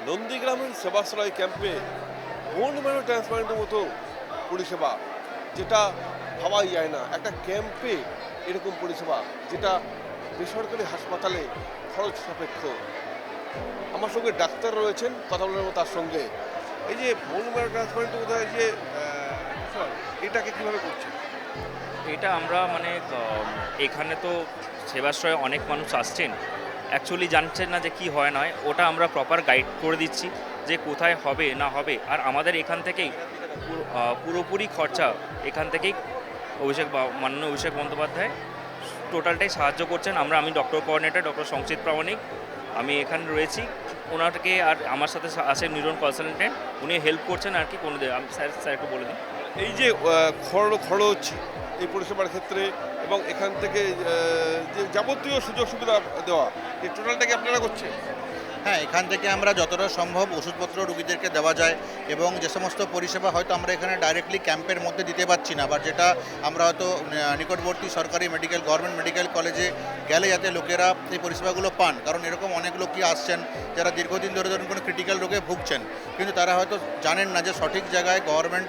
নন্দীগ্রামের সেবাশ্রয় ক্যাম্পে bone marrow ট্রান্সপ্লান্টের মতো পরিষেবা, যেটা ভাবাই যায় না একটা ক্যাম্পে এরকম পরিষেবা, যেটা বেসরকারি হাসপাতালে খরচ সাপেক্ষ। আমার সঙ্গে ডাক্তার রয়েছেন, কথা বলবো তার সঙ্গে। এই যে বোন ম্যারো ট্রান্সপ্লান্টের মতো যে বিষয়, এটাকে কীভাবে করছে? এটা আমরা মানে এখানে তো সেবাশ্রয়ে অনেক মানুষ আসছেন, অ্যাকচুয়ালি জানছেন না যে কি হয় নয়, ওটা আমরা প্রপার গাইড করে দিচ্ছি যে কোথায় হবে না হবে। আর আমাদের এখান থেকেই পুরোপুরি খরচা এখান থেকেই মাননীয় অভিষেক বন্দ্যোপাধ্যায় টোটালটাই সাহায্য করছেন। আমি ডক্টর কোঅর্ডিনেটর ডক্টর সংচিত প্রামাণিক, আমি এখানে রয়েছি। ওনাকে আর আমার সাথে আছে নিউরন কনসালটেন্ট, উনি হেল্প করছেন আর কি। কোনো আমি স্যার একটু বলে দিন। এই যে খরচ এই পরিষেবার ক্ষেত্রে এবং এখান থেকে যে যাবতীয় সুযোগ সুবিধা দেওয়া, এই টোটালটাকে আপনারা করছে? হ্যাঁ, এখান থেকে আমরা যতটা সম্ভব ওষুধপত্র রোগীদেরকে দেওয়া যায়, এবং যে সমস্ত পরিষেবা হয়তো আমরা এখানে ডাইরেক্টলি ক্যাম্পের মধ্যে দিতে পারছি না, বা যেটা আমরা হয়তো নিকটবর্তী সরকারি গভর্নমেন্ট মেডিকেল কলেজে গেলে যাতে লোকেরা এই পরিষেবাগুলো পান। কারণ এরকম অনেক লোকই আসছেন যারা দীর্ঘদিন ধরে ধরুন কোনো ক্রিটিক্যাল রোগে ভুগছেন, কিন্তু তারা হয়তো জানেন না যে সঠিক জায়গায় গভর্নমেন্ট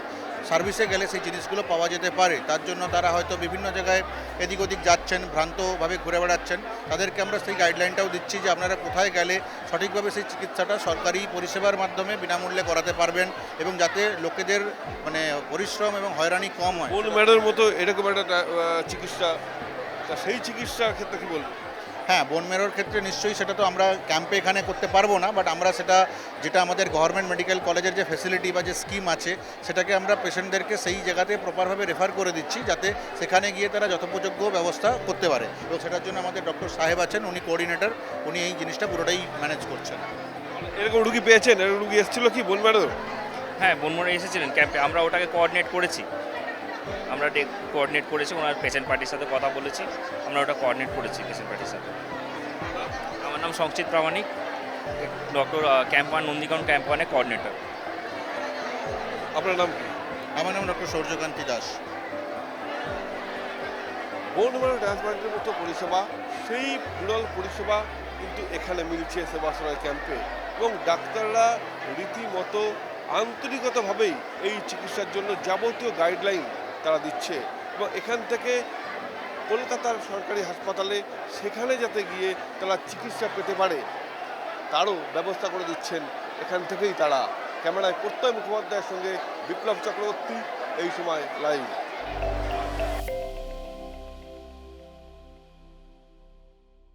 সার্ভিসে গেলে সেই জিনিসগুলো পাওয়া যেতে পারে। তার জন্য তারা হয়তো বিভিন্ন জায়গায় এদিক ওদিক যাচ্ছেন, ভ্রান্তভাবে ঘুরে বেড়াচ্ছেন। তাদেরকে আমরা সেই গাইডলাইনটাও দিচ্ছি যে আপনারা কোথায় গেলে সঠিকভাবে সেই চিকিৎসাটা সরকারি পরিষেবার মাধ্যমে বিনামূল্যে করাতে পারবেন, এবং যাতে লোকেদের মানে পরিশ্রম এবং হয়রানি কম হয়। বোন ম্যারোর মতো এরকম একটা চিকিৎসা, তা সেই চিকিৎসার ক্ষেত্রে কী বলবো? হ্যাঁ, বোন ম্যারোর ক্ষেত্রে নিশ্চয়ই সেটা তো আমরা ক্যাম্পে এখানে করতে পারবো না, বাট আমরা সেটা যেটা আমাদের গভর্নমেন্ট মেডিকেল কলেজের যে ফেসিলিটি বা যে স্কিম আছে, সেটাকে আমরা পেশেন্টদেরকে সেই জায়গাতে প্রপারভাবে রেফার করে দিচ্ছি, যাতে সেখানে গিয়ে তারা যথোপযোগ্য ব্যবস্থা করতে পারে। এবং সেটার জন্য আমাদের ডক্টর সাহেব আছেন, উনি কোঅর্ডিনেটর, উনি এই জিনিসটা পুরোটাই ম্যানেজ করছেন। এরকম রুগী পেয়েছেন? এরকম রুগী এসেছিল কি বোন ম্যারোর? হ্যাঁ, বনমোড়ে এসেছিলেন ক্যাম্পে, আমরা ওটাকে কোঅর্ডিনেট করেছি। ওনার পেশেন্ট পার্টির সাথে কথা বলেছি, আমরা ওটা কোঅর্ডিনেট করেছি পেশেন্ট পার্টির সাথে। আমার নাম Sanchit Pramanik, doctor camp 1 Nandigram camp 1-এর কোঅর্ডিনেটর। আপনার নাম কি? আমার নাম ডক্টর সূর্যকান্তি দাস। বোন ম্যারো ট্রান্সপ্লান্টের মতো পরিষেবা, সেই বিরল পরিষেবা কিন্তু এখানে মিলছে সেবাশ্রয় ক্যাম্পে, এবং ডাক্তাররা রীতিমতো আন্তরিকতাভাবেই এই চিকিৎসার জন্য যাবতীয় গাইডলাইন তারা দিচ্ছে, এবং এখান থেকে কলকাতার সরকারি হাসপাতালে সেখানে যাতে গিয়ে তারা চিকিৎসা পেতে পারে তারও ব্যবস্থা করে দিচ্ছেন এখান থেকেই তারা। ক্যামেরায় প্রত্যয় মুখোপাধ্যায়ের সঙ্গে বিপ্লব চক্রবর্তী, এই সময় লাইভ।